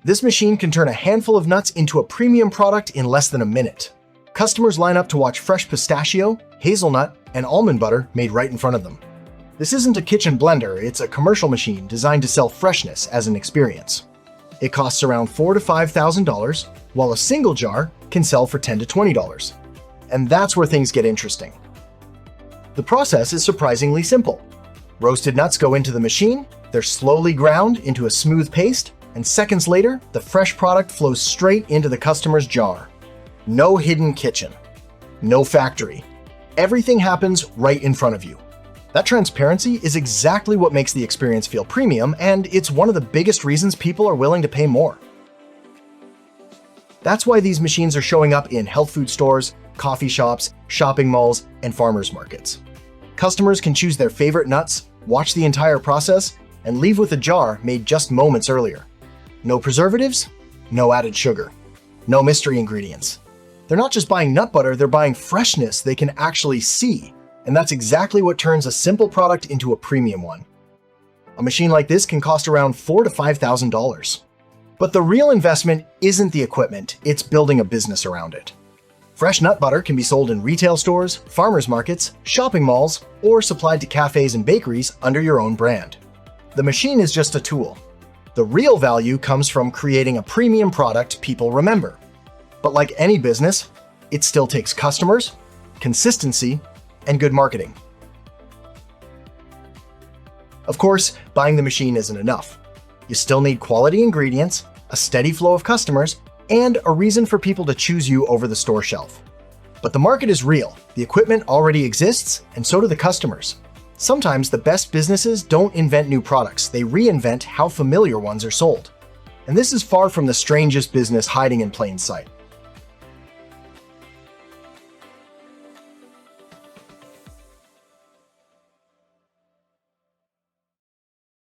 This machine can turn a handful of nuts into a premium product in less than a minute. Customers line up to watch fresh pistachio, hazelnut, and almond butter made right in front of them. This isn't a kitchen blender, it's a commercial machine designed to sell freshness as an experience. It costs around $4,000 to $5,000, while a single jar can sell for $10 to $20. And that's where things get interesting. The process is surprisingly simple. Roasted nuts go into the machine, they're slowly ground into a smooth paste, and seconds later, the fresh product flows straight into the customer's jar. No hidden kitchen. No factory. Everything happens right in front of you. That transparency is exactly what makes the experience feel premium, and it's one of the biggest reasons people are willing to pay more. That's why these machines are showing up in health food stores, coffee shops, shopping malls, and farmers markets. Customers can choose their favorite nuts, watch the entire process, and leave with a jar made just moments earlier. No preservatives, no added sugar, no mystery ingredients. They're not just buying nut butter, they're buying freshness they can actually see. And that's exactly what turns a simple product into a premium one. A machine like this can cost around $4,000 to $5,000. But the real investment isn't the equipment, it's building a business around it. Fresh nut butter can be sold in retail stores, farmers markets, shopping malls, or supplied to cafés and bakeries under your own brand. The machine is just a tool. The real value comes from creating a premium product people remember. But like any business, it still takes customers, consistency, and good marketing. Of course, buying the machine isn't enough. You still need quality ingredients, a steady flow of customers, and a reason for people to choose you over the store shelf. But the market is real, the equipment already exists, and so do the customers. Sometimes the best businesses don't invent new products, they reinvent how familiar ones are sold. And this is far from the strangest business hiding in plain sight.